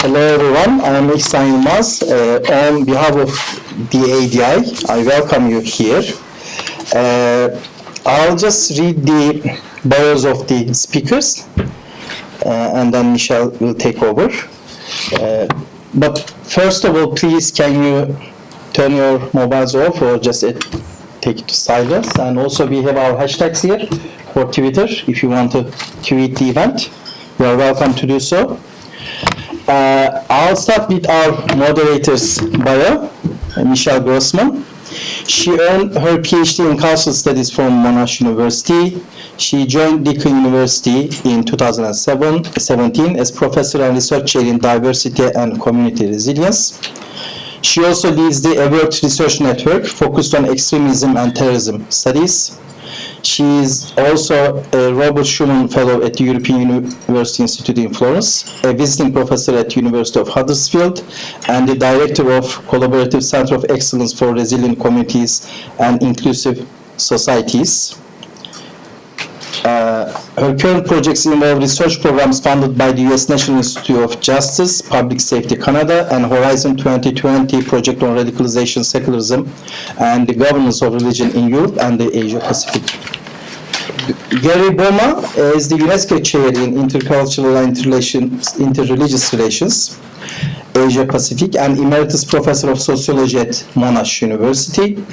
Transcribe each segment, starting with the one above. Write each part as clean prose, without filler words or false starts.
Hello everyone, I am İhsan Yılmaz. On behalf of the ADI, I welcome you here. I'll just read the bios of the speakers and then Michelle will take over. But first of all, please can you turn your mobiles off or just take it to silence? And also we have our hashtags here for Twitter. If you want to tweet the event, you are welcome to do so. I'll start with our moderator's bio, Michelle Grossman. She earned her PhD in Cultural Studies from Monash University. She joined Deakin University in 2017 as professor and research chair in diversity and community resilience. She also leads the Award Research Network focused on extremism and terrorism studies. She is also a Robert Schuman Fellow at the European University Institute in Florence, a visiting professor at the University of Huddersfield, and the director of Collaborative Center of Excellence for Resilient Communities and Inclusive Societies. Her current projects involve research programs funded by the U.S. National Institute of Justice, Public Safety Canada, and Horizon 2020 project on radicalization, secularism, and the governance of religion in Europe and the Asia Pacific. Gary Boma is the UNESCO chair in intercultural and interreligious relations, Asia Pacific, and emeritus professor of sociology at Monash University.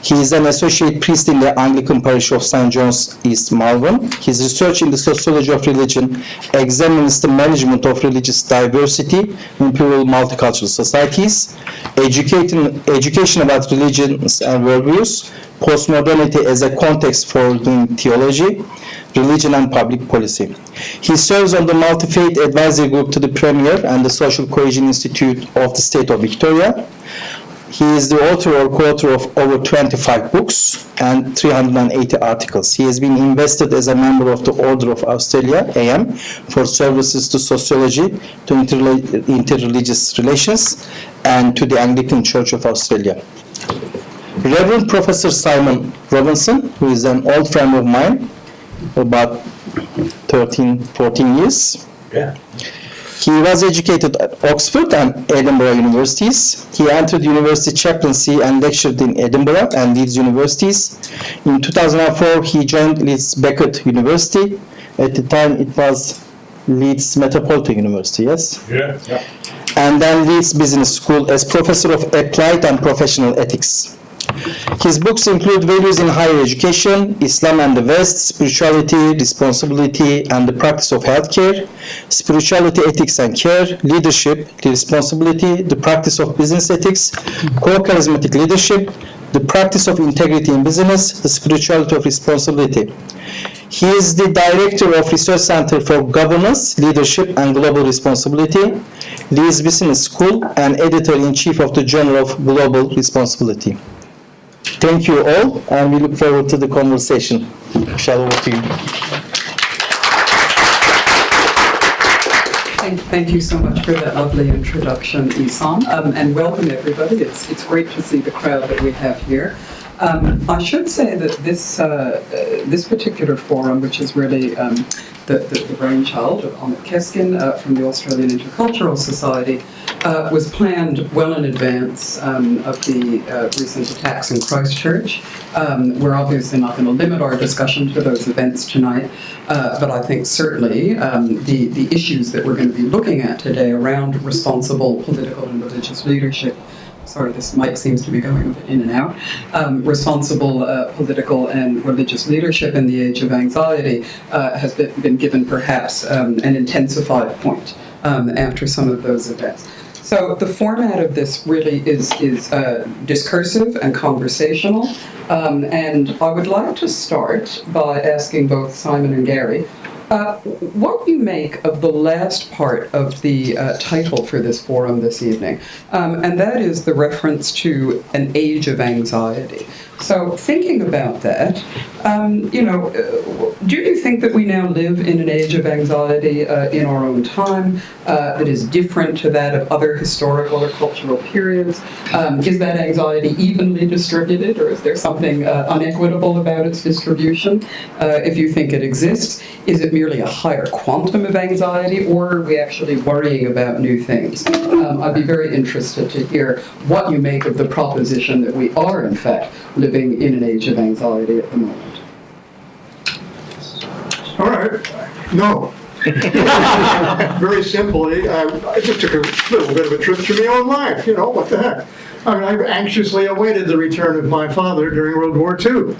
He is an associate priest in the Anglican parish of St. John's, East Malvern. His research in the sociology of religion examines the management of religious diversity in plural multicultural societies, education about religions and worldviews, postmodernity as a context for doing theology, religion and public policy. He serves on the Multi-Faith Advisory Group to the Premier and the Social Cohesion Institute of the State of Victoria. He is the author or co-author of over 25 books and 380 articles. He has been invested as a member of the Order of Australia, AM, for services to sociology, to interreligious relations, and to the Anglican Church of Australia. Reverend Professor Simon Robinson, who is an old friend of mine, about 14 years. Yeah. He was educated at Oxford and Edinburgh universities. He entered university chaplaincy and lectured in Edinburgh and Leeds universities. In 2004, he joined Leeds Beckett University. At the time, it was Leeds Metropolitan University, yes? Yeah. And then Leeds Business School as professor of applied and professional ethics. His books include Values in Higher Education, Islam and the West, Spirituality, Responsibility and the Practice of Healthcare, Spirituality, Ethics and Care, Leadership, the Responsibility, the Practice of Business Ethics, Co-Charismatic Leadership, the Practice of Integrity in Business, the Spirituality of Responsibility. He is the Director of Research Center for Governance, Leadership and Global Responsibility, Leeds Business School, and Editor-in-Chief of the Journal of Global Responsibility. Thank you all, and we look forward to the conversation. Michelle, over to you. Thank you so much for that lovely introduction, Ihsan, and welcome everybody. It's great to see the crowd that we have here. I should say that this particular forum, which is really the brainchild of Amit Keskin from the Australian Intercultural Society, was planned well in advance of the recent attacks in Christchurch. We're obviously not going to limit our discussion to those events tonight, but I think certainly the issues that we're going to be looking at today around responsible political and religious leadership. Sorry, this mic seems to be going in and out. Responsible political and religious leadership in the age of anxiety has been given perhaps an intensified point after some of those events. So the format of this really is discursive and conversational. And I would like to start by asking both Simon and Gary what you make of the last part of the title for this forum this evening, and that is the reference to an age of anxiety. So thinking about that, do you think that we now live in an age of anxiety in our own time that is different to that of other historical or cultural periods? Is that anxiety evenly distributed, or is there something unequitable about its distribution? If you think it exists, is it merely a higher quantum of anxiety, or are we actually worrying about new things? I'd be very interested to hear what you make of the proposition that we are, in fact, living in an age of anxiety at the moment. All right. No. Very simply, I just took a little bit of a trip through my own life. What the heck? I anxiously awaited the return of my father during World War II.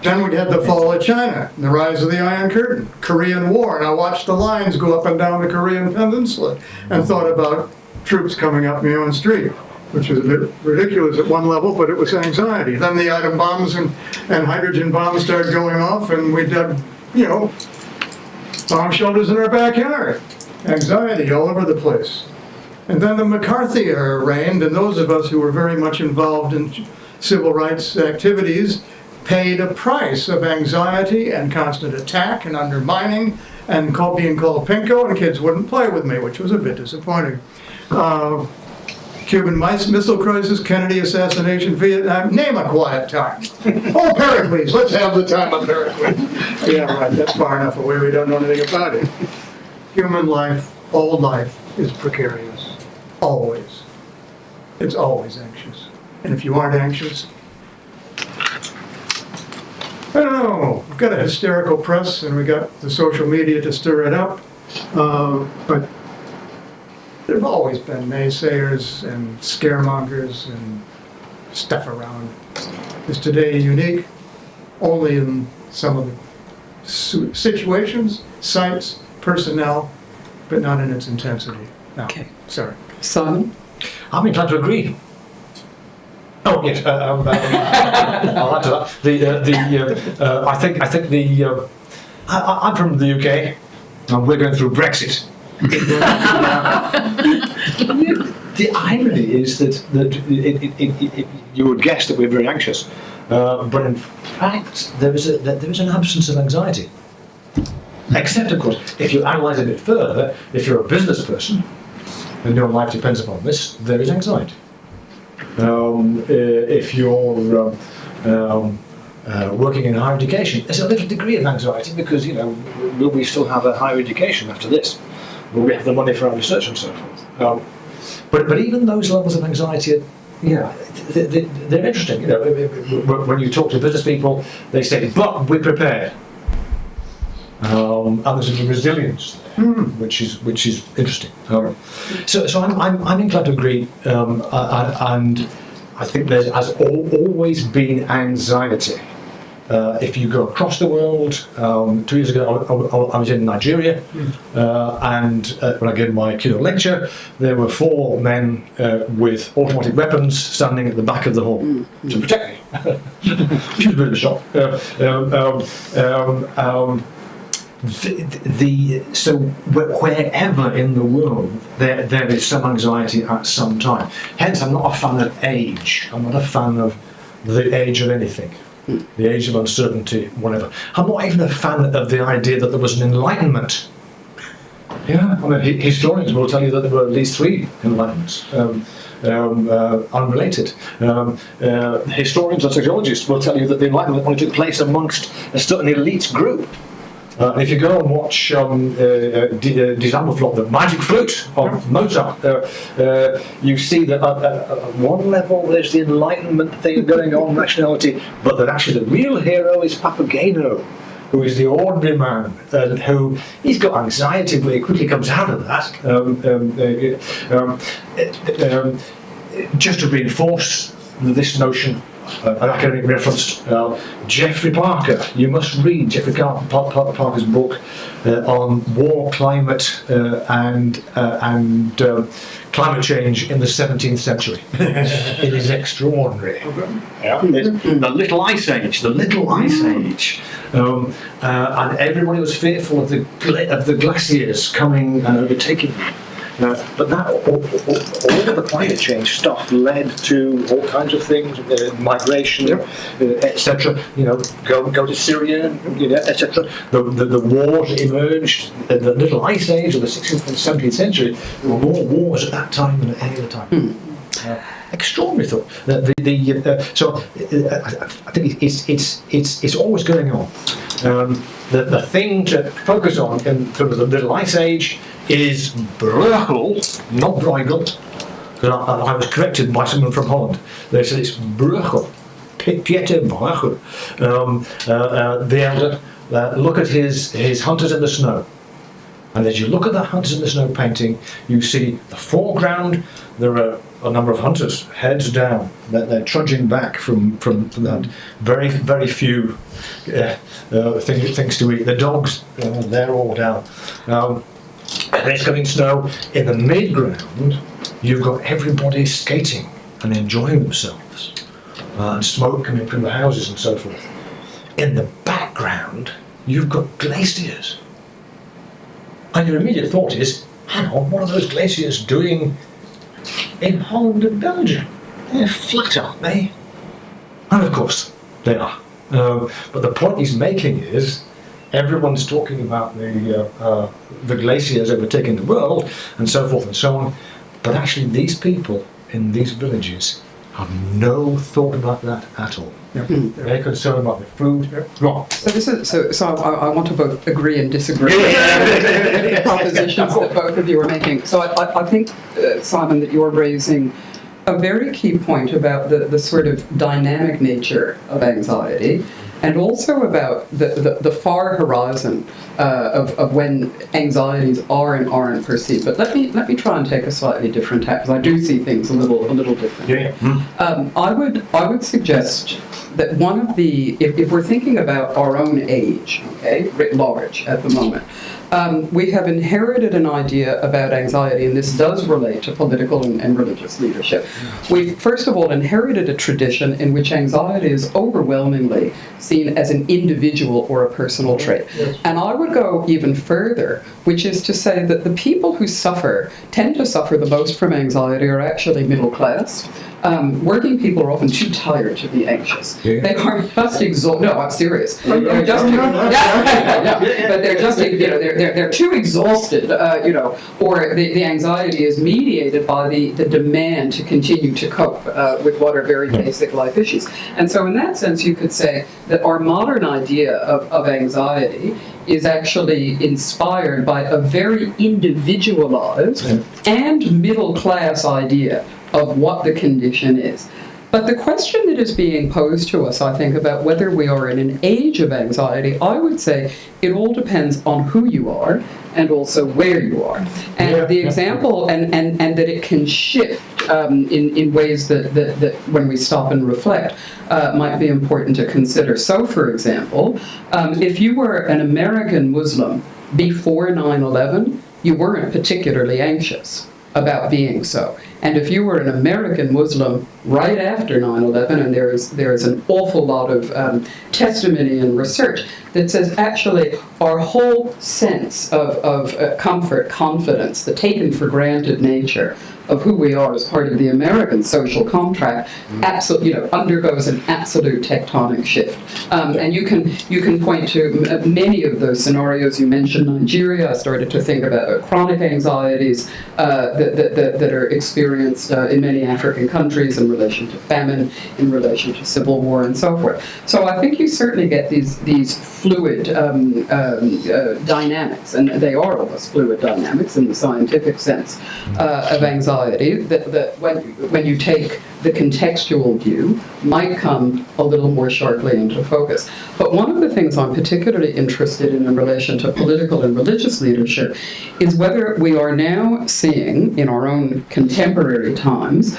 Then we had the fall of China, and the rise of the Iron Curtain, Korean War, and I watched the lines go up and down the Korean Peninsula and thought about troops coming up my own street, which was a bit ridiculous at one level, but it was anxiety. Then the atom bombs and hydrogen bombs started going off, and we dug, bomb shelters in our backyard. Anxiety all over the place. And then the McCarthy era reigned, and those of us who were very much involved in civil rights activities paid a price of anxiety and constant attack and undermining and being called pinko, and kids wouldn't play with me, which was a bit disappointing. Cuban Missile Crisis, Kennedy assassination, Vietnam, name a quiet time. Oh, Pericles, let's have the time of Pericles. Yeah, right, that's far enough away, we don't know anything about it. Human life, all life, is precarious. Always. It's always anxious. And if you aren't anxious, I don't know, we've got a hysterical press and we got the social media to stir it up, but there have always been naysayers and scaremongers and stuff around. Is today unique? Only in some of the situations, sites, personnel, but not in its intensity. No, Okay. sorry. Simon? I'm inclined to agree. Oh yes, I'll add to that. I think I'm from the UK, and we're going through Brexit. The irony is that you would guess that we're very anxious, but in fact there is an absence of anxiety. Except, of course, if you analyse it a bit further, if you're a business person and your life depends upon this, there is anxiety. If you're working in higher education, there's a little degree of anxiety because, will we still have a higher education after this? Will we have the money for our research and so forth? But even those levels of anxiety, they're interesting. When you talk to business people, they say, but we're prepared. And there's a resilience there, which is interesting. So I'm inclined to agree, and I think there has always been anxiety. If you go across the world, 2 years ago I was in Nigeria, and when I gave my keynote lecture, there were 4 men with automatic weapons standing at the back of the hall to protect me, which was a bit of a shock. So wherever in the world there is some anxiety at some time. Hence, I'm not a fan of age. I'm not a fan of the age of anything, the age of uncertainty, whatever. I'm not even a fan of the idea that there was an enlightenment. Yeah, I mean, historians will tell you that there were at least 3 enlightenments. Unrelated. Historians and sociologists will tell you that the Enlightenment only took place amongst a certain elite group. If you go and watch Die Zauberflöte, the Magic Flute of Mozart, you see that at one level there's the Enlightenment thing going on, rationality, but that actually the real hero is Papageno, who is the ordinary man, and who he's got anxiety, but he quickly comes out of that. Just to reinforce this notion, an academic reference, Geoffrey Parker. You must read Geoffrey Parker's book on war, climate, and climate change in the 17th century. It is extraordinary. Yeah. The Little Ice Age. The Little Ice Age. And everybody was fearful of the glaciers coming and overtaking them. But that all of the climate change stuff led to all kinds of things, migration, etc. Go to Syria, etc. The wars emerged. The Little Ice Age of the 16th and 17th century. There were more wars at that time than at any other time. Extraordinary thought. I think it's always going on. The thing to focus on in sort of the Little Ice Age is Bruegel, not Bruegel. I was corrected by someone from Holland. They said it's Bruegel, Pieter Bruegel, the elder. Look at his Hunters in the Snow. And as you look at that Hunters in the Snow painting, you see the foreground. There are a number of hunters, heads down. They're trudging back from that. Very, very few things to eat. The dogs, they're all down. And it's coming snow. In the midground, you've got everybody skating and enjoying themselves. And smoke coming from the houses and so forth. In the background, you've got glaciers. And your immediate thought is, hang on, what are those glaciers doing in Holland and Belgium? They're flat, aren't they? And of course, they are. But the point he's making is, everyone's talking about the glaciers overtaking the world, and so forth and so on. But actually, these people in these villages have no thought about that at all. They're concerned about the food. Wrong. So I want to both agree and disagree with the propositions that both of you are making. So I think, Simon, that you're raising a very key point about the sort of dynamic nature of anxiety, and also about the far horizon of when anxieties are and aren't perceived. But let me try and take a slightly different tack, because I do see things a little differently. I would suggest that one of the, if we're thinking about our own age, okay, writ large at the moment, we have inherited an idea about anxiety, and this does relate to political and religious leadership. We've, first of all, inherited a tradition in which anxiety is overwhelmingly seen as an individual or a personal trait. And I would go even further, which is to say that the people who tend to suffer the most from anxiety are actually middle class. Working people are often too tired to be anxious. They are just exhausted. No, I'm serious. They're just, but they're just, they're too exhausted, or the anxiety is mediated by the demand to continue to cope with what are very basic life issues. And so in that sense, you could say that our modern idea of anxiety is actually inspired by a very individualized and middle-class idea of what the condition is. But the question that is being posed to us, I think, about whether we are in an age of anxiety, I would say it all depends on who you are and also where you are. And the example, and that it can shift in ways that when we stop and reflect, might be important to consider. So, for example, if you were an American Muslim before 9/11, you weren't particularly anxious about being so. And if you were an American Muslim right after 9/11, and there is an awful lot of testimony and research that says actually our whole sense of comfort, confidence, the taken for granted nature of who we are as part of the American social contract undergoes an absolute tectonic shift. And you can point to many of those scenarios. You mentioned Nigeria. I started to think about chronic anxieties that are experienced in many African countries in relation to famine, in relation to civil war, and so forth. So I think you certainly get these fluid dynamics, and they are almost fluid dynamics in the scientific sense of anxiety, that when you take the contextual view, might come a little more sharply into focus. But one of the things I'm particularly interested in relation to political and religious leadership is whether we are now seeing, in our own contemporary times,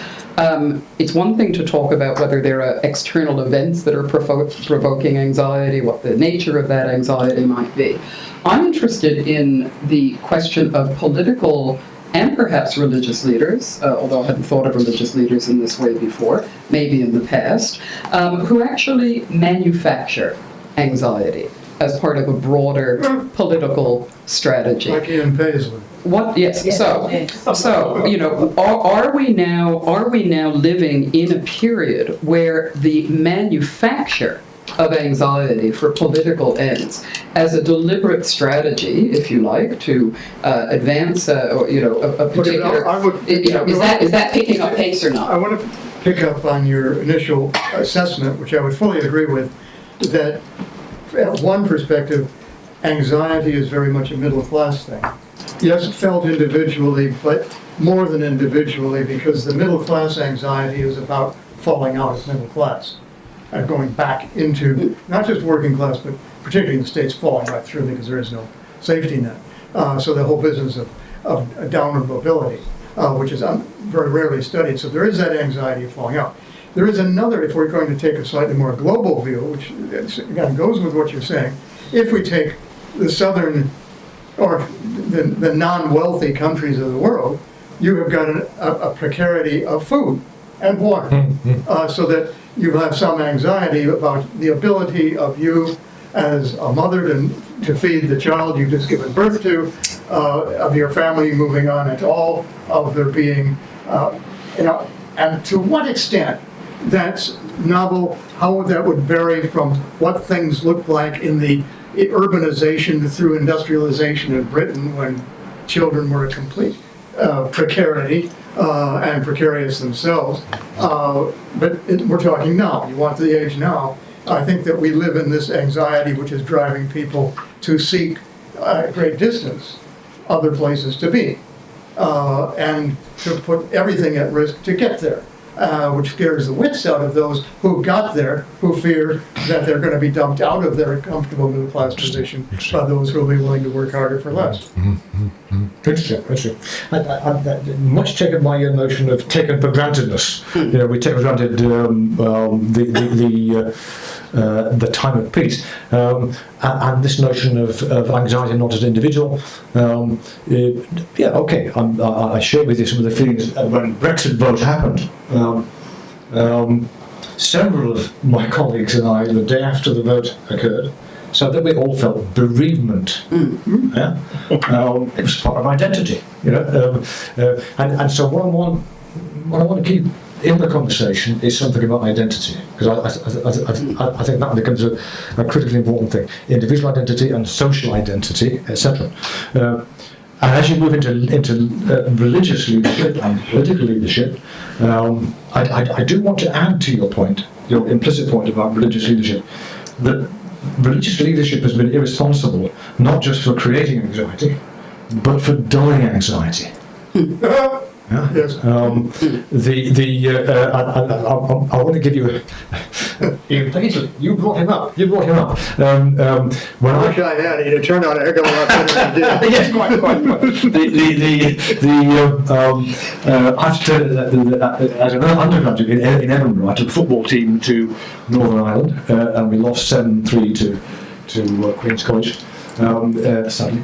it's one thing to talk about whether there are external events that are provoking anxiety, what the nature of that anxiety might be. I'm interested in the question of political and perhaps religious leaders, although I hadn't thought of religious leaders in this way before, maybe in the past, who actually manufacture anxiety. as part of a broader political strategy. Like Ian Paisley. What? Yes. So you know, are we now living in a period where the manufacture of anxiety for political ends as a deliberate strategy, if you like, to advance, or, you know, a particular, is that picking up pace or not? I want to pick up on your initial assessment, which I would fully agree with, that at one perspective, anxiety is very much a middle class thing. Yes, felt individually, but more than individually, because the middle class anxiety is about falling out of middle class. Going back into not just working class, but particularly in the States, falling right through because there is no safety net. So the whole business of downward mobility, which is very rarely studied. So there is that anxiety of falling out. There is another, if we're going to take a slightly more global view, which again goes with what you're saying, if we take the southern or the non-wealthy countries of the world, you have got a precarity of food and water, so that you have some anxiety about the ability of you as a mother to feed the child you've just given birth to, of your family moving on at all, of there being, and to what extent that's novel, how that would vary from what things looked like in the urbanization through industrialization of Britain when children were a complete precarity and precarious themselves. But we're talking now. You want the age now. I think that we live in this anxiety which is driving people to seek great distance, other places to be, and to put everything at risk to get there. Which scares the wits out of those who got there, who fear that they're going to be dumped out of their comfortable middle class position by those who will be willing to work harder for less. Interesting. Much taken by your notion of taken for grantedness. You know, we take for granted the time of peace, and this notion of anxiety not as an individual. I share with you some of the feelings when Brexit vote happened. Several of my colleagues and I, the day after the vote occurred, said that we all felt bereavement. Yeah? It was part of identity, you know. And so what I want to keep in the conversation is something about identity, because I think that becomes a critically important thing. Individual identity and social identity, etc. And as you move into religious leadership and political leadership, I do want to add to your point, your implicit point about religious leadership, that religious leadership has been irresponsible, not just for creating anxiety, but for dulling anxiety. Yeah. Yes. I want to give you Ian Paisley. You brought him up. When I wish I had. It turned out a heck of a lot better than it did. Yes, quite. As an undergraduate in Edinburgh, I took a football team to Northern Ireland, and we lost 7-3 to Queen's College. Sadly,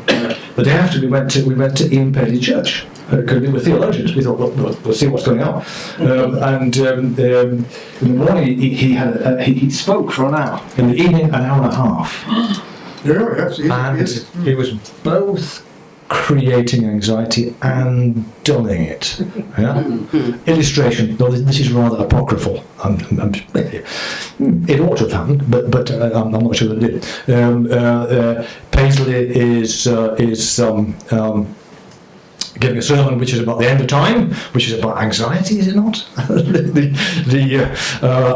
the day after we went to Ian Paisley Church. Because we were theologians, we thought, we'll see what's going on. And in the morning, he spoke for an hour. In the evening, an hour and a half. And he was both creating anxiety and dulling it. Yeah? Illustration, though this is rather apocryphal. It ought to have happened, but I'm not sure that it did. Paisley is giving a sermon which is about the end of time, which is about anxiety, is it not?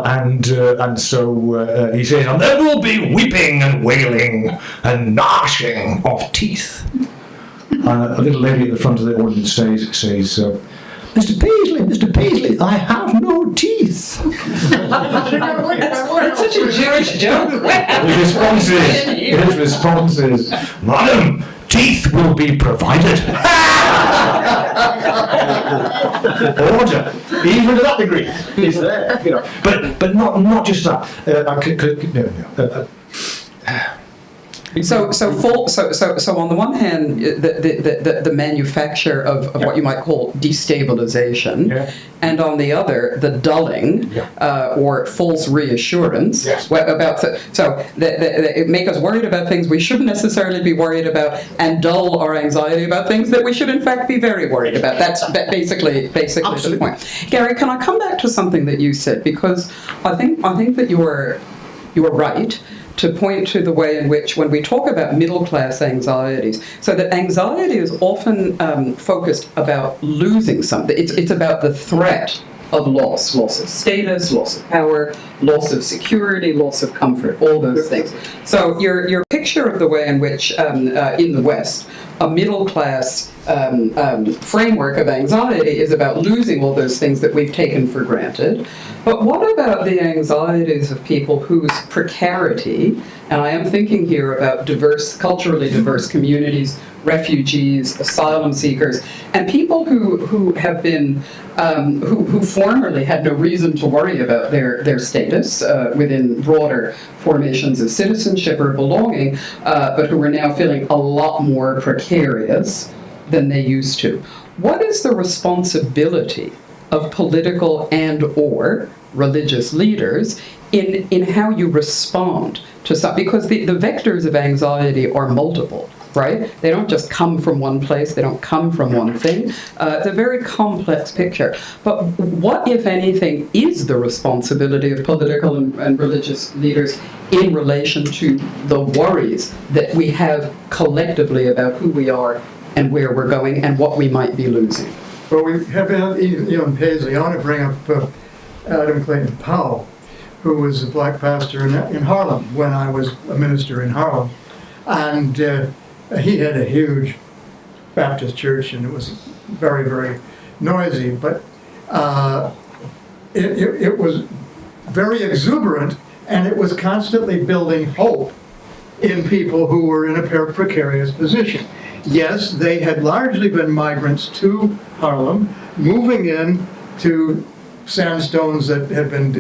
And so he says, and there will be weeping and wailing and gnashing of teeth. A little lady at the front of the audience says, Mr. Paisley, I have no teeth. That's such a Jewish joke. His response is, Madam, teeth will be provided. Order, even to that degree, is there, you know. But not just that. So on the one hand, the manufacture of what you might call destabilization, and on the other, the dulling or false reassurance about it make us worried about things we shouldn't necessarily be worried about, and dull our anxiety about things that we should in fact be very worried about. That's basically the point. Gary, can I come back to something that you said, because I think that you are right to point to the way in which, when we talk about middle-class anxieties, so that anxiety is often focused about losing something. It's about the threat of loss of status, loss of power, loss of security, loss of comfort, all those things. So your picture of the way in which, in the West, a middle-class framework of anxiety is about losing all those things that we've taken for granted. But what about the anxieties of people whose precarity, and I am thinking here about culturally diverse communities, refugees, asylum seekers, and people who have been, who formerly had no reason to worry about their status within broader formations of citizenship or belonging, but who are now feeling a lot more precarious than they used to. What is the responsibility of political and or religious leaders in how you respond to something? Because the vectors of anxiety are multiple, right? They don't just come from one place, they don't come from one thing. It's a very complex picture. But what, if anything, is the responsibility of political and religious leaders in relation to the worries that we have collectively about who we are and where we're going and what we might be losing? Well, we have Ian Paisley. I want to bring up Adam Clayton Powell, who was a black pastor in Harlem when I was a minister in Harlem. And he had a huge Baptist church, and it was very, very noisy, but it was very exuberant, and it was constantly building hope in people who were in a precarious position. Yes, they had largely been migrants to Harlem, moving in to sandstones that had been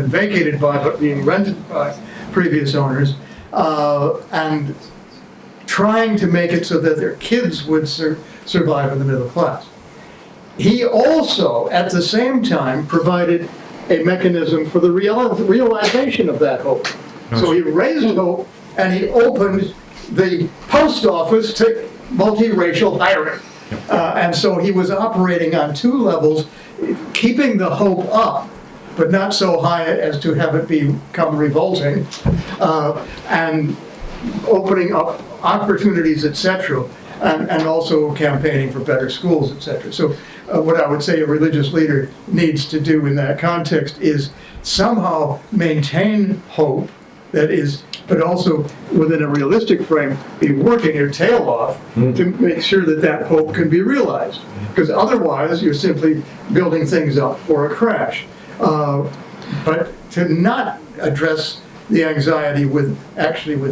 vacated by, but being rented by previous owners, and trying to make it so that their kids would survive in the middle class. He also, at the same time, provided a mechanism for the realization of that hope. So he raised hope, and he opened the post office to multiracial hiring. And so he was operating on two levels, keeping the hope up, but not so high as to have it become revolting, and opening up opportunities, etc., and also campaigning for better schools, etc. So what I would say a religious leader needs to do in that context is somehow maintain hope, that is, but also within a realistic frame, be working your tail off to make sure that that hope can be realized. Because otherwise, you're simply building things up for a crash. But to not address the anxiety with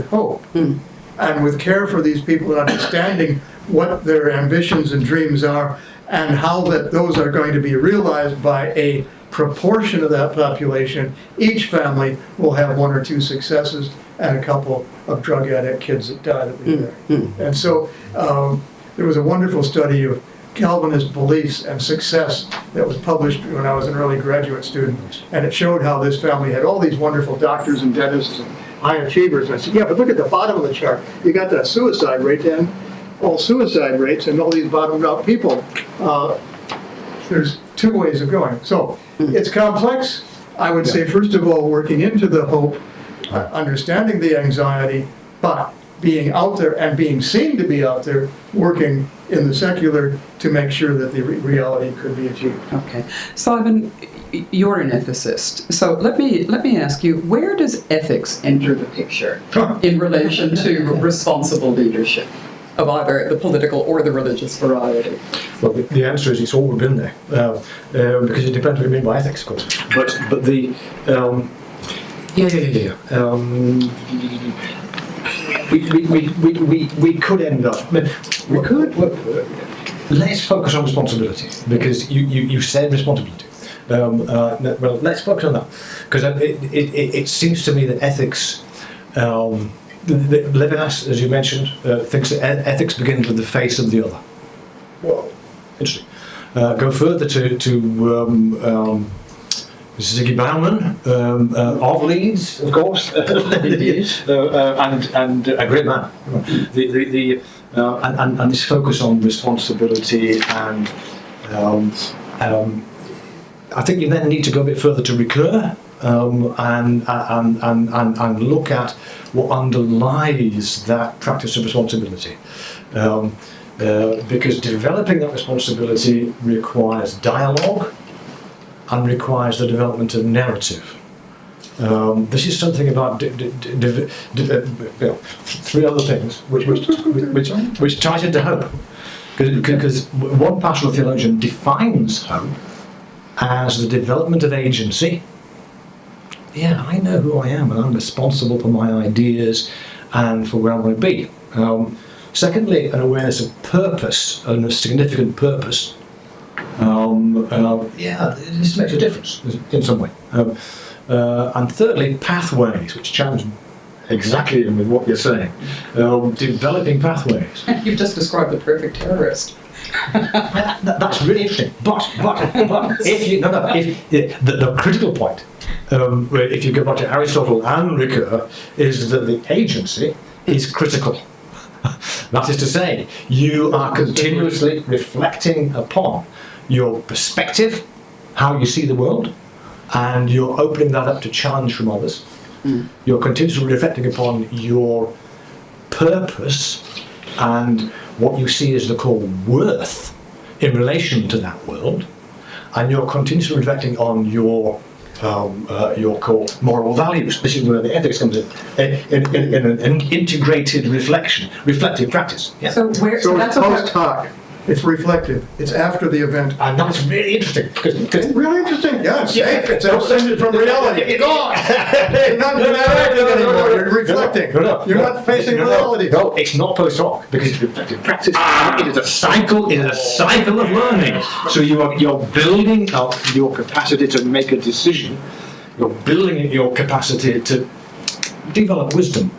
hope and with care for these people and understanding what their ambitions and dreams are and how that those are going to be realized by a proportion of that population. Each family will have one or two successes and a couple of drug addict kids that die that we bury. And so there was a wonderful study of Calvinist beliefs and success that was published when I was an early graduate student, and it showed how this family had all these wonderful doctors and dentists and high achievers. And I said, yeah, but look at the bottom of the chart. You got that suicide rate and all suicide rates and all these bottomed out people. There's two ways of going. So it's complex. I would say, first of all, working into the hope, understanding the anxiety, but being out there and being seen to be out there, working in the secular to make sure that the reality could be achieved. Okay. Simon, you're an ethicist. So let me ask you, where does ethics enter the picture in relation to responsible leadership of either the political or the religious variety? Well, the answer is it's all been there, because it depends what you mean by ethics, of course. But the we could end up. We could. Let's focus on responsibility, because you said responsibility. Well, let's focus on that, because it seems to me that ethics Levinas, as you mentioned, thinks that ethics begins with the face of the other. Whoa, interesting. Go further to Ziggy Bauman of Leeds, of course, and a great man. And this focus on responsibility and I think you then need to go a bit further to Ricoeur and look at what underlies that practice of responsibility. Because developing that responsibility requires dialogue and requires the development of narrative. This is something about three other things which ties into hope. Because one pastoral theologian defines hope as the development of agency. Yeah, I know who I am and I'm responsible for my ideas and for where I want to be. Secondly, an awareness of purpose and of significant purpose. This makes a difference in some way. And thirdly, pathways, which challenge exactly with what you're saying. Developing pathways. You've just described the perfect terrorist. That's really interesting. But if the critical point, if you go back to Aristotle and Ricoeur, is that the agency is critical. That is to say, you are continuously reflecting upon your perspective, how you see the world, and you're opening that up to challenge from others. You're continuously reflecting upon your purpose and what you see as the core worth in relation to that world, and you're continuously reflecting on your core moral values. This is where the ethics comes in an integrated reflective practice. Yeah. So it's post-hoc. It's reflective. It's after the event. And that's really interesting. It's really interesting. Yeah, it's safe. It's absent from reality. It's gone. You're not interacting anymore. You're reflecting. You're not facing reality. No, it's not post-hoc because it's reflective practice. It is a cycle. It is a cycle of learning. So you're building up your capacity to make a decision. You're building your capacity to develop wisdom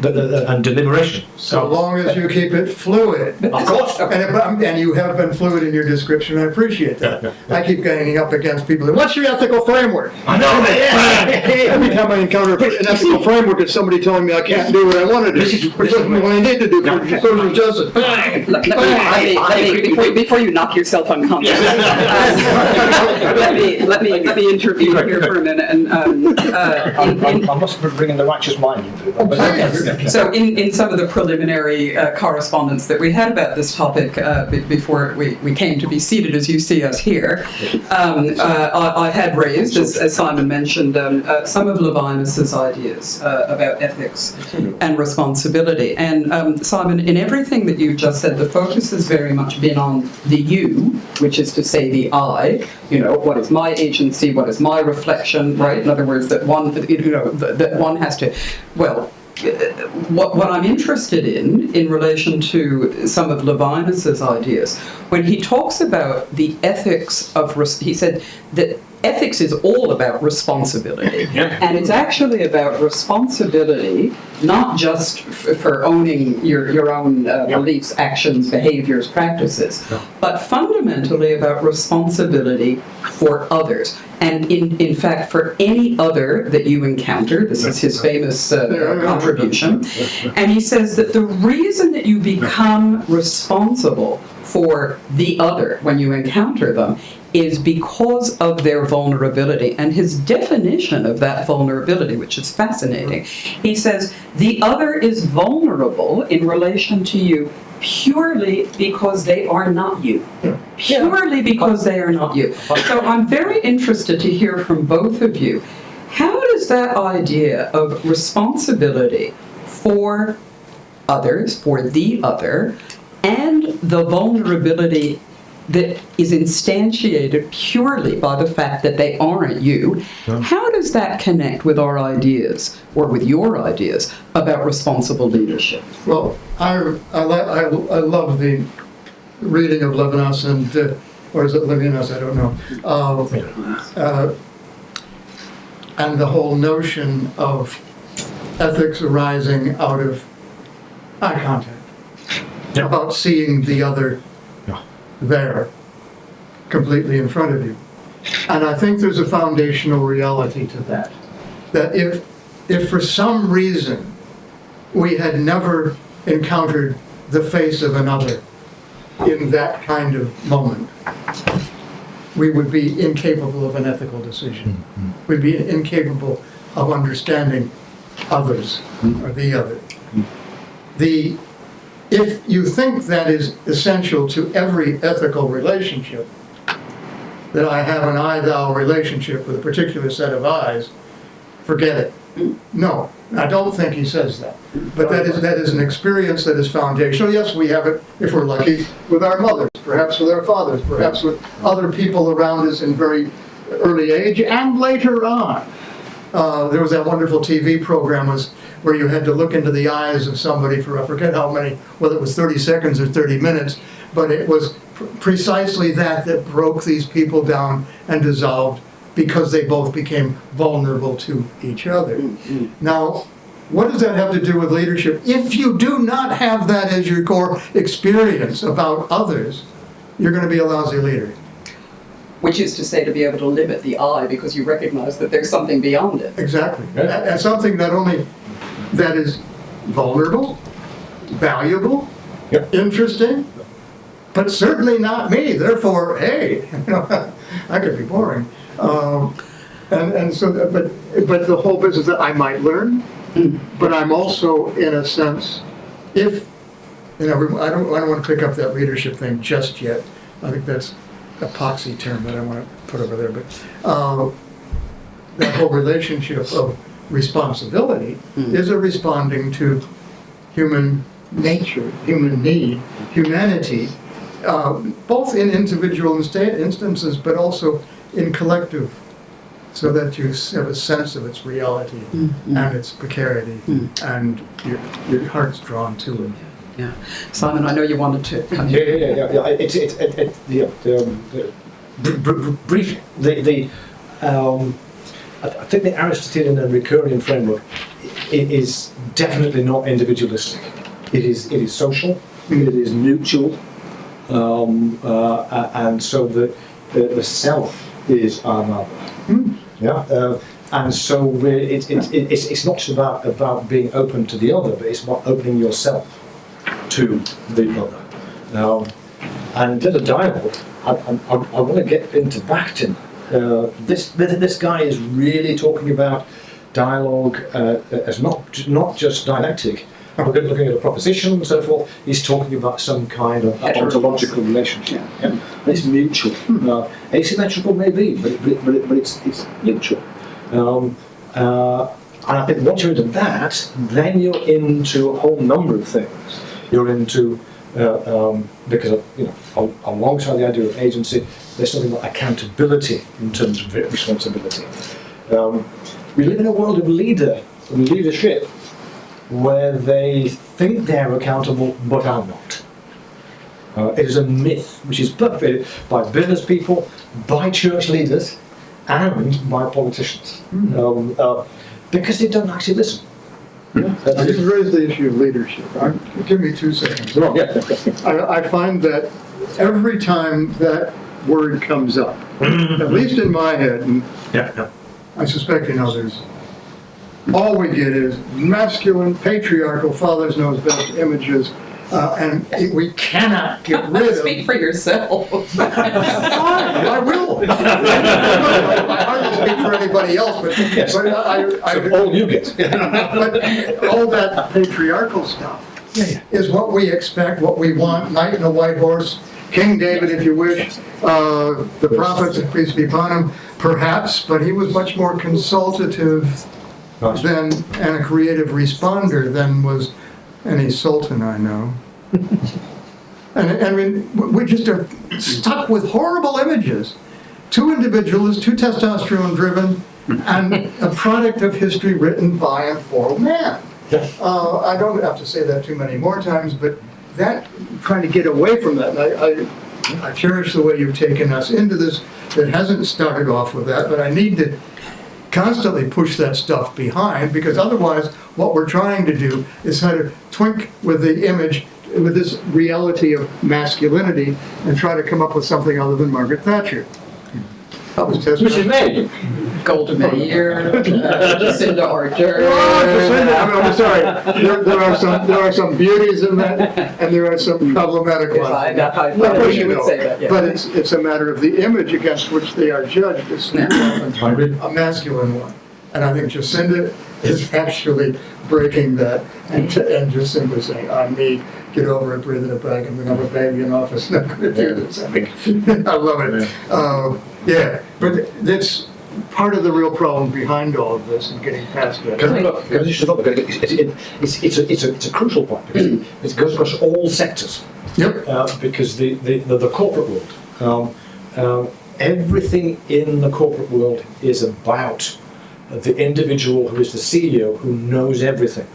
and deliberation. So long as you keep it fluid. Of course. And you have been fluid in your description. I appreciate that. Yeah. I keep getting up against people. What's your ethical framework? I know that. Every time I encounter an ethical framework, it's somebody telling me I can't do what I want to do. Which is what I need to do for social justice. Before you knock yourself unconscious, let me intervene here for a minute. And I must be bringing the righteous mind into it. So in some of the preliminary correspondence that we had about this topic before we came to be seated as you see us here, I had raised, as Simon mentioned, some of Levinas's ideas about ethics and responsibility. And Simon, in everything that you've just said, the focus has very much been on the you, which is to say the I, what is my agency, what is my reflection, right? In other words, that one has to, what I'm interested in relation to some of Levinas's ideas, when he talks about the ethics of, he said that ethics is all about responsibility, and it's actually about responsibility, not just for owning your own beliefs, actions, behaviors, practices, but fundamentally about responsibility for others. And in fact, for any other that you encounter, this is his famous contribution, and he says that the reason that you become responsible for the other when you encounter them is because of their vulnerability. And his definition of that vulnerability, which is fascinating, he says, the other is vulnerable in relation to you purely because they are not you. Purely because they are not you. So I'm very interested to hear from both of you. How does that idea of responsibility for others, for the other, and the vulnerability that is instantiated purely by the fact that they aren't you, how does that connect with our ideas, or with your ideas, about responsible leadership? Well, I love the reading of Levinas and, or is it Levinas? I don't know. And the whole notion of ethics arising out of eye contact, Yeah. about seeing the other Yeah. there, completely in front of you. And I think there's a foundational reality to that. That if for some reason we had never encountered the face of another in that kind of moment, we would be incapable of an ethical decision. We'd be incapable of understanding others or the other. If you think that is essential to every ethical relationship, that I have an I-thou relationship with a particular set of eyes, forget it. No, I don't think he says that. But that is an experience that is foundational. Yes, we have it, if we're lucky, with our mothers, perhaps with our fathers, perhaps with other people around us in very early age and later on. There was that wonderful TV program where you had to look into the eyes of somebody for, I forget how many, whether it was 30 seconds or 30 minutes, but it was precisely that broke these people down and dissolved, because they both became vulnerable to each other. Now, what does that have to do with leadership? If you do not have that as your core experience about others, you're going to be a lousy leader. Which is to say, to be able to limit the I because you recognize that there's something beyond it. Exactly. And something that is vulnerable, valuable, interesting, but certainly not me. Therefore, hey, I could be boring. And so, but the whole business that I might learn, but I'm also, in a sense, I don't want to pick up that leadership thing just yet. I think that's epoxy term that I want to put over there, but that whole relationship of responsibility is a responding to human nature, human need, humanity, both in individual instances, but also in collective, so that you have a sense of its reality and its precarity, and your heart's drawn to it. Yeah, Simon, I know you wanted to come Briefly, I think the Aristotelian and Recurrian framework is definitely not individualistic. It is social. It is mutual, and so the self is our mother. Yeah. And so it's not just about being open to the other, but it's about opening yourself to the other. And in a dialogue, I want to get into Bakhtin. This guy is really talking about dialogue as not just dialectic. Looking at a proposition and so forth, he's talking about some kind of ontological relationship. Yeah. And it's mutual. Asymmetrical maybe, but it's mutual. And I think once you're into that, then you're into a whole number of things. You're into, because alongside the idea of agency, there's something like accountability in terms of responsibility. We live in a world of leadership, where they think they're accountable but are not. It is a myth which is perpetrated by business people, by church leaders, and by politicians, because they don't actually listen. I just raised the issue of leadership. Give me 2 seconds. Oh, yeah. I find that every time that word comes up, at least in my head, and I suspect in others, all we get is masculine, patriarchal, fathers knows best images, and we cannot get rid of... Speak for yourself. Fine, I will. I hardly speak for anybody else, but all you get. but all that patriarchal stuff is what we expect, what we want, knight in a white horse, King David, if you wish, the prophets, peace be upon him, perhaps, but he was much more consultative and a creative responder than was any sultan I know. And I mean, we just are stuck with horrible images. Too individualist, too testosterone driven, and a product of history written by and for man. I don't have to say that too many more times, but that, trying to get away from that, and I cherish the way you've taken us into this that hasn't started off with that, but I need to constantly push that stuff behind, because otherwise what we're trying to do is kind of twink with the image, with this reality of masculinity, and try to come up with something other than Margaret Thatcher. Mrs. May. Golda Meir, Jacinda Ardern. I'm sorry. There are some beauties in that, and there are some problematic ones. I would say that, yeah. But it's a matter of the image against which they are judged as a masculine one. And I think Jacinda is actually breaking that and just simply saying, I'm me, get over it, breathe in a bag, and then have a baby in office. Not going to do this. I love it. Yeah, but that's part of the real problem behind all of this and getting past that. It's a crucial point because it goes across all sectors. Yep. Because the corporate world, everything in the corporate world is about the individual who is the CEO who knows everything.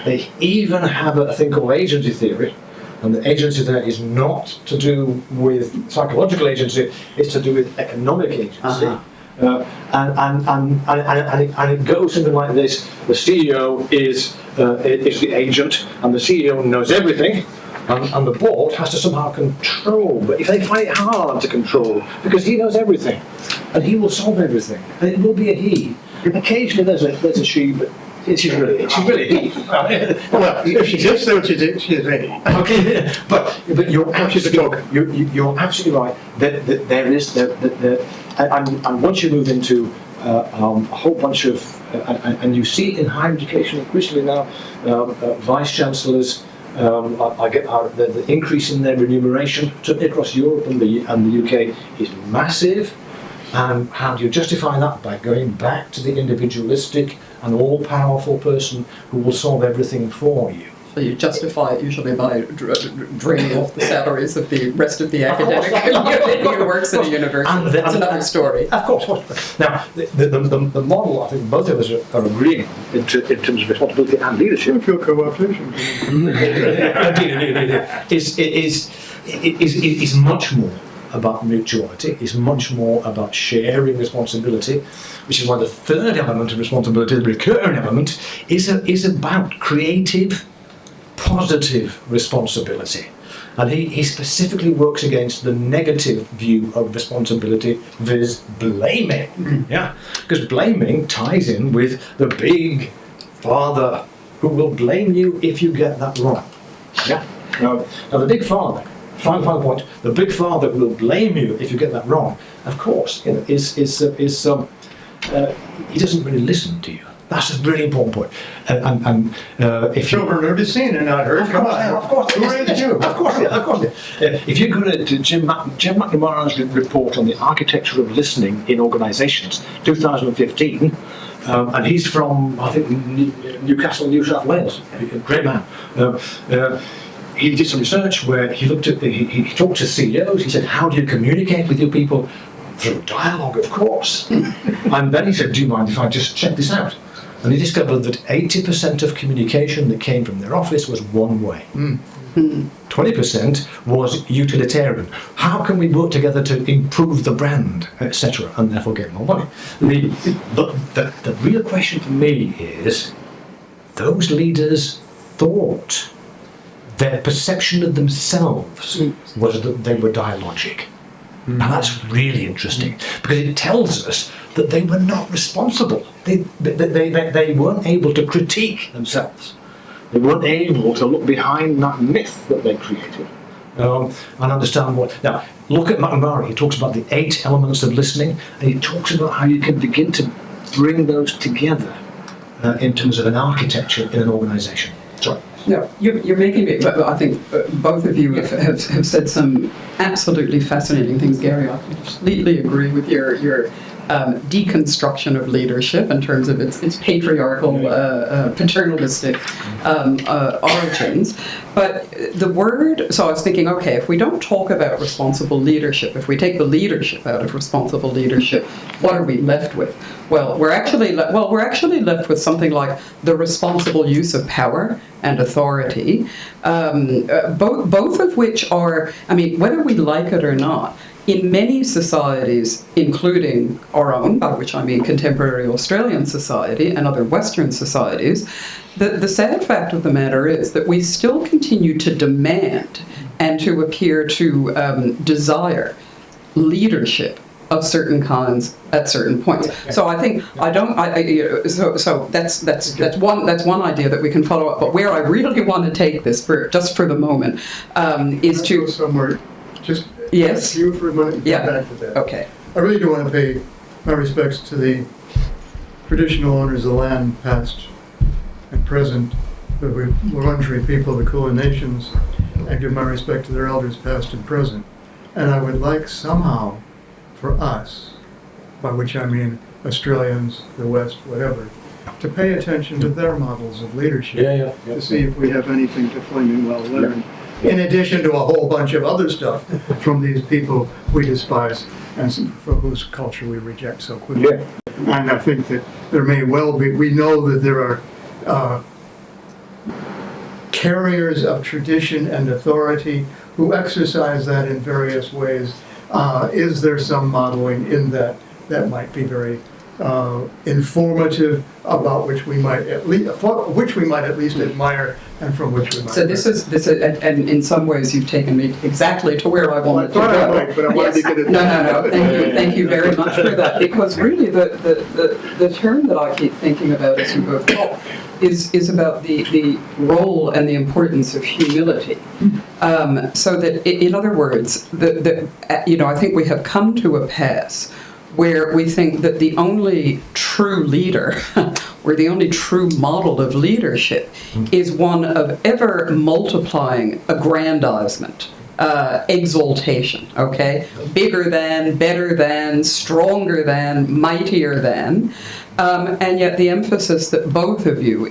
They even have a thing called agency theory. And the agency there is not to do with psychological agency, it's to do with economic agency. And it goes something like this: the CEO is the agent, and the CEO knows everything, and the board has to somehow control. But if they find it hard to control, because he knows everything, and he will solve everything, and it will be a he. Occasionally there's a she, but she's really he. Well, if she just knows she's a he. Okay, but you're absolutely right that there is and once you move into a whole bunch of and you see it in higher education increasingly now, vice chancellors. I get the increase in their remuneration, certainly across Europe and the UK, is massive. And how do you justify that? By going back to the individualistic and all-powerful person who will solve everything for you. So you justify it usually by draining off the salaries of the rest of the academic community who works in a university. That's another story. Of course. Now, the model, I think both of us are agreeing in terms of responsibility and leadership. Feel co-optation. is much more about mutuality, is much more about sharing responsibility, which is why the third element of responsibility, the recurring element, is about creative, positive responsibility. And he specifically works against the negative view of responsibility, viz. Blaming. Yeah, because blaming ties in with the big father who will blame you if you get that wrong. Yeah. Now the big father. Final point. The big father will blame you if you get that wrong. Of course, he doesn't really listen to you. That's a really important point. If Children are to seen and not heard. Come on. Of course. Who raised you? Of course. If you go to Jim McNamara's report on the architecture of listening in organisations, 2015. And he's from, I think, Newcastle, New South Wales. A great man. He did some research where he looked at he talked to CEOs. He said, "How do you communicate with your people?" Through dialogue, of course. And then he said, "Do you mind if I just check this out?" And he discovered that 80% of communication that came from their office was one way. 20% was utilitarian. How can we work together to improve the brand, etc., and therefore get more money? The real question for me is, those leaders thought their perception of themselves was that they were dialogic. Now that's really interesting, because it tells us that they were not responsible. They weren't able to critique themselves. They weren't able to look behind that myth that they created and understand what. Now, look at McNamara. He talks about the 8 elements of listening, and he talks about how you can begin to bring those together in terms of an architecture in an organisation. Sorry. No, you're making me, but I think both of you have said some absolutely fascinating things, Gary. I completely agree with your deconstruction of leadership in terms of its patriarchal, paternalistic origins. But the word, so I was thinking, okay, if we don't talk about responsible leadership, if we take the leadership out of responsible leadership, what are we left with? Well, we're actually left with something like the responsible use of power and authority, both of which are, I mean, whether we like it or not, in many societies, including our own, by which I mean contemporary Australian society and other Western societies, the sad fact of the matter is that we still continue to demand and to appear to desire leadership of certain kinds at certain points. So I think so that's one idea that we can follow up. But where I really want to take this just for the moment is to go somewhere. Just yes. ask you for a minute. And Yeah. Come back to that. Okay. I really do want to pay my respects to the traditional owners of the land, past and present, the Wurundjeri people, the Kulin Nations, and give my respect to their elders, past and present. And I would like somehow for us, by which I mean Australians, the West, whatever, to pay attention to their models of leadership, to see if we have anything to flaming well learn, in addition to a whole bunch of other stuff from these people we despise and for whose culture we reject so quickly. And I think that there may well be, we know that there are carriers of tradition and authority who exercise that in various ways. Is there some modeling in that might be very informative, about which we might at least admire, and from which we might. So this is, and in some ways you've taken me exactly to where I wanted to go. I might, but I wanted to get it. No. Thank you very much for that. Because really, the term that I keep thinking about as you both talk is about the role and the importance of humility. So that, in other words, I think we have come to a pass where we think that the only true leader, or the only true model of leadership, is one of ever multiplying aggrandizement, exaltation, okay? Bigger than, better than, stronger than, mightier than. And yet the emphasis that both of you,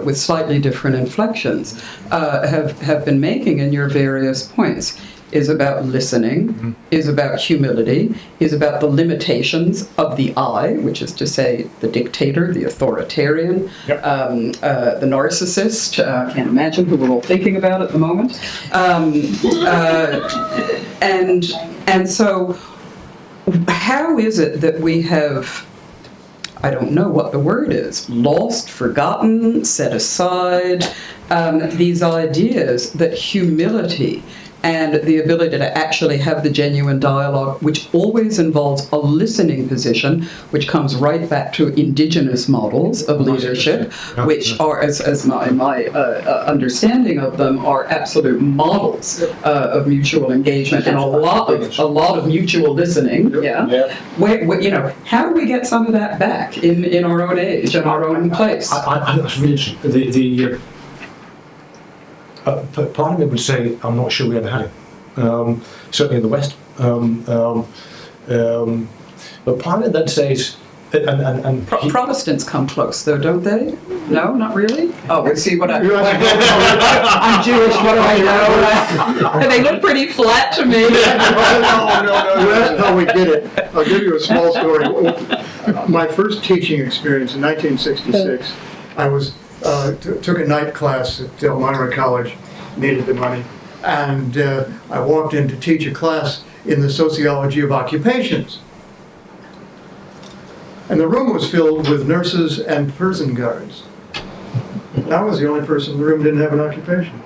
with slightly different inflections, have been making in your various points is about listening, is about humility, is about the limitations of the I, which is to say the dictator, the authoritarian, the narcissist, I can't imagine who we're all thinking about at the moment. And so how is it that we have, I don't know what the word is, lost, forgotten, set aside, these ideas that humility and the ability to actually have the genuine dialogue, which always involves a listening position, which comes right back to indigenous models of leadership, which are, as my understanding of them, are absolute models of mutual engagement and a lot of mutual listening. How do we get some of that back in our own age and our own place? I think that's really interesting. Part of me would say I'm not sure we ever had it. Certainly in the West. But part of it that says, Protestants come close, though, don't they? No, not really? Oh, we see what I'm Jewish, what do I know? They look pretty flat to me. No. That's how we did it. I'll give you a small story. My first teaching experience in 1966, I was took a night class at Elmira College, needed the money, and I walked in to teach a class in the sociology of occupations. And the room was filled with nurses and prison guards. And I was the only person in the room who didn't have an occupation.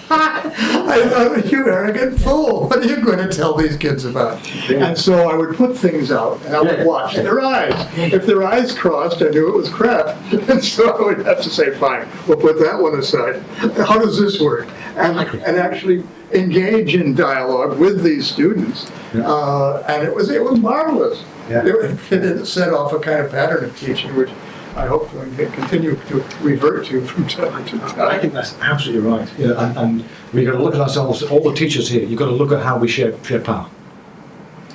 I thought, you arrogant fool, what are you going to tell these kids about? And so I would put things out, and I would watch their eyes. If their eyes crossed, I knew it was crap. And so I would have to say, fine, we'll put that one aside. How does this work? And actually engage in dialogue with these students. And it was marvelous. It set off a kind of pattern of teaching, which I hope to continue to revert to from time to time. I think that's absolutely right. And we've got to look at ourselves, all the teachers here, you've got to look at how we share power.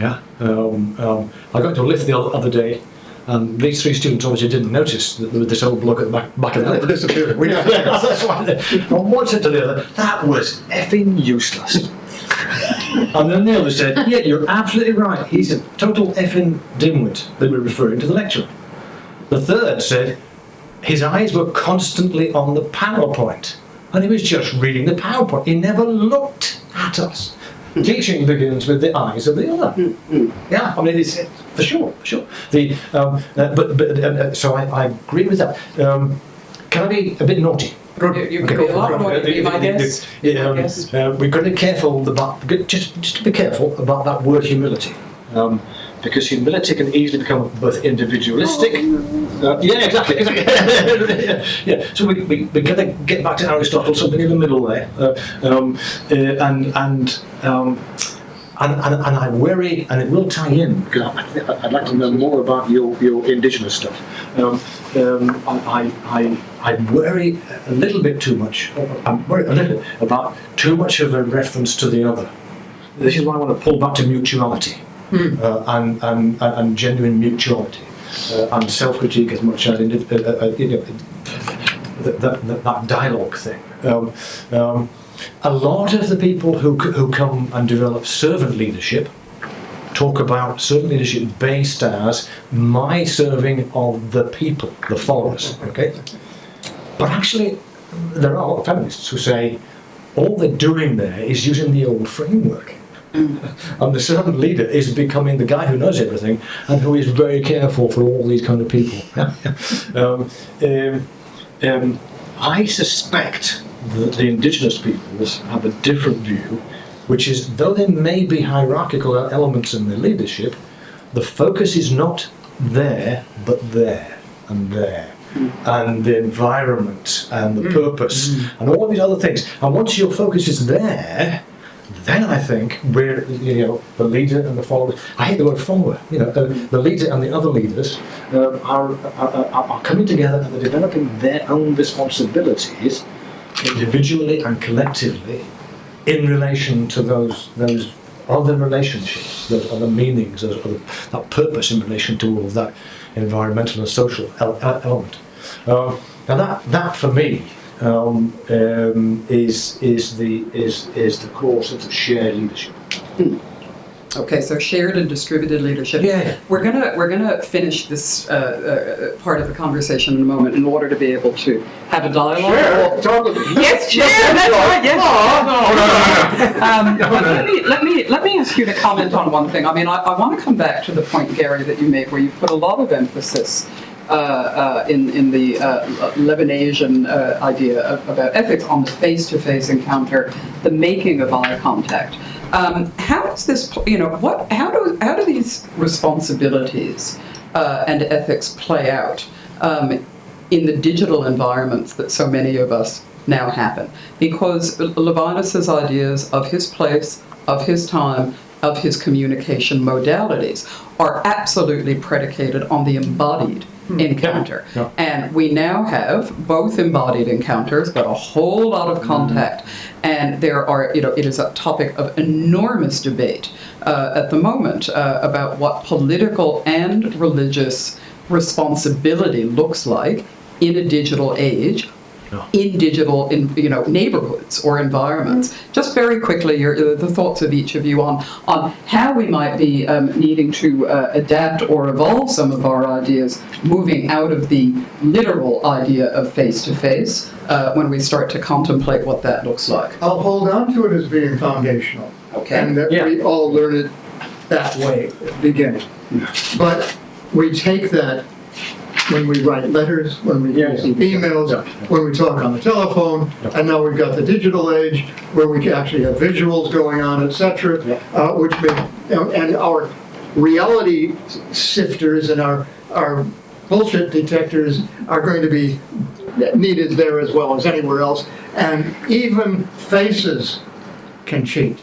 I got into a lift the other day, and these three students obviously didn't notice that there was this old bloke at the back of the lift. Disappeared. That's why. From one said to the other, that was effing useless. And then the other said, yeah, you're absolutely right. He's a total effing dimwit. They were referring to the lecturer. The third said his eyes were constantly on the PowerPoint, and he was just reading the PowerPoint. He never looked at us. Teaching begins with the eyes of the other. Yeah, I mean, it's for sure, for sure. So I agree with that. Can I be a bit naughty? You can be a lot more, I guess. We've got to be careful about just to be careful about that word humility, because humility can easily become both individualistic. Yeah, exactly. Yeah. So we're going to get back to Aristotle, something in the middle there, and I worry, and it will tie in because I'd like to know more about your indigenous stuff. I worry a little bit too much. I'm worried a little about too much of a reference to the other. This is why I want to pull back to mutuality and genuine mutuality and self-critique as much as that dialogue thing. A lot of the people who come and develop servant leadership talk about servant leadership based as my serving of the people, the followers. Okay, but actually, there are a lot of feminists who say all they're doing there is using the old framework. And the servant leader is becoming the guy who knows everything and who is very careful for all these kind of people. I suspect that the indigenous peoples have a different view, which is, though there may be hierarchical elements in their leadership, the focus is not there, but there and there. And the environment and the purpose and all of these other things. And once your focus is there, then I think we're, the leader and the follower. I hate the word follower. The leader and the other leaders are coming together and they're developing their own responsibilities individually and collectively in relation to those other relationships, those other meanings, that purpose in relation to all of that environmental and social element. Now that for me is the course of the shared leadership. Okay, so shared and distributed leadership. Yeah. We're gonna finish this part of the conversation in a moment in order to be able to have a dialogue. Yes, Chair. That's right. Yes. But let me ask you to comment on one thing. I mean, I want to come back to the point, Gary, that you made, where you put a lot of emphasis in the Lebanesian idea about ethics on the face-to-face encounter, the making of eye contact. How does this, how do these responsibilities and ethics play out in the digital environments that so many of us now happen? Because Levinas's ideas of his place, of his time, of his communication modalities are absolutely predicated on the embodied encounter. Yeah. And we now have both embodied encounters, but a whole lot of contact. And there are, it is a topic of enormous debate at the moment about what political and religious responsibility looks like in a digital age, in digital, neighborhoods or environments. Just very quickly, the thoughts of each of you on how we might be needing to adapt or evolve some of our ideas, moving out of the literal idea of face-to-face when we start to contemplate what that looks like. I'll hold on to it as being foundational. Okay. And that we all learn it that way at the beginning. But we take that when we write letters, when we receive emails, when we talk on the telephone, and now we've got the digital age where we can actually have visuals going on, etc., which and our reality sifters and our bullshit detectors are going to be needed there as well as anywhere else, and even faces can cheat.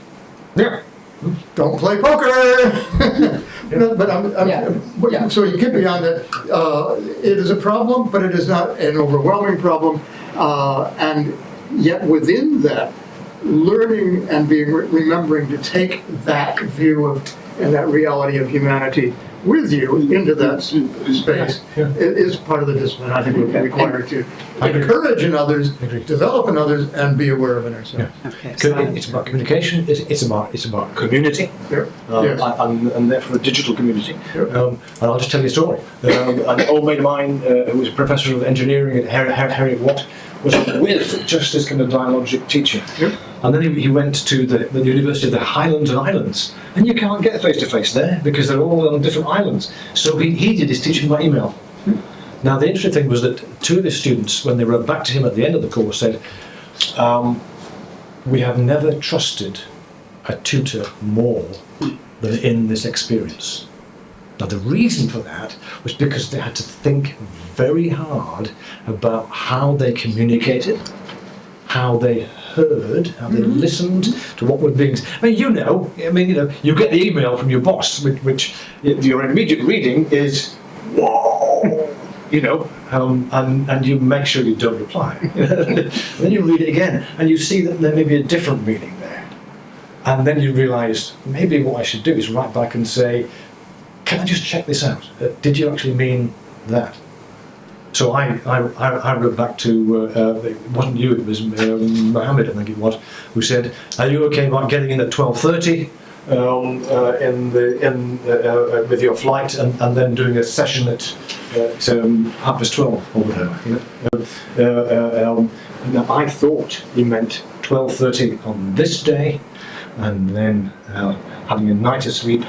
Yeah. Don't play poker. So you get beyond that. It is a problem, but it is not an overwhelming problem. And yet within that, learning and remembering to take that view of and that reality of humanity with you into that space is part of the discipline I think we're required to encourage in others, develop in others, and be aware of in ourselves. Okay. It's about communication. It's about community, and therefore a digital community. And I'll just tell you a story. An old mate of mine who was a professor of engineering at Heriot Watt was with just this kind of dialogic teaching. Yep. And then he went to the University of the Highlands and Islands, and you can't get face-to-face there because they're all on different islands. So he did his teaching by email. Now, the interesting thing was that two of the students, when they wrote back to him at the end of the course, said, we have never trusted a tutor more than in this experience. Now, the reason for that was because they had to think very hard about how they communicated, how they heard, how they listened to what were being. You get the email from your boss, which your immediate reading is, whoa, and you make sure you don't reply. And then you read it again, and you see that there may be a different meaning there. And then you realise maybe what I should do is write back and say, can I just check this out? Did you actually mean that? So I wrote back to, it wasn't you, it was Mohammed, I think it was, who said, are you okay about getting in at 12:30 with your flight and then doing a session at 12:30 or whatever? Now I thought he meant 12:30 on this day, and then having a night of sleep,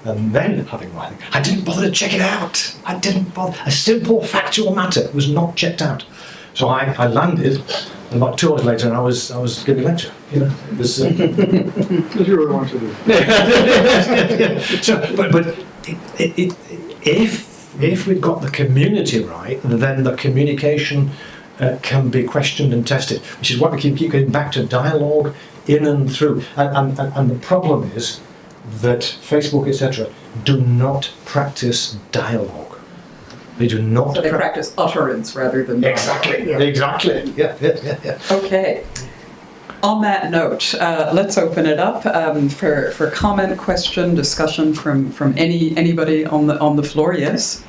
and then having writing. I didn't bother to check it out. I didn't bother. A simple factual matter was not checked out. So I landed, and about 2 hours later, I was giving a lecture. It was. As you really want to do. So, but if we've got the community right, then the communication can be questioned and tested, which is why we keep going back to dialogue in and through. And the problem is that Facebook, etc., do not practice dialogue. They do not. So they practice utterance rather than dialogue. Exactly. Yeah. Okay. On that note, let's open it up for comment, question, discussion from anybody on the floor. Yes.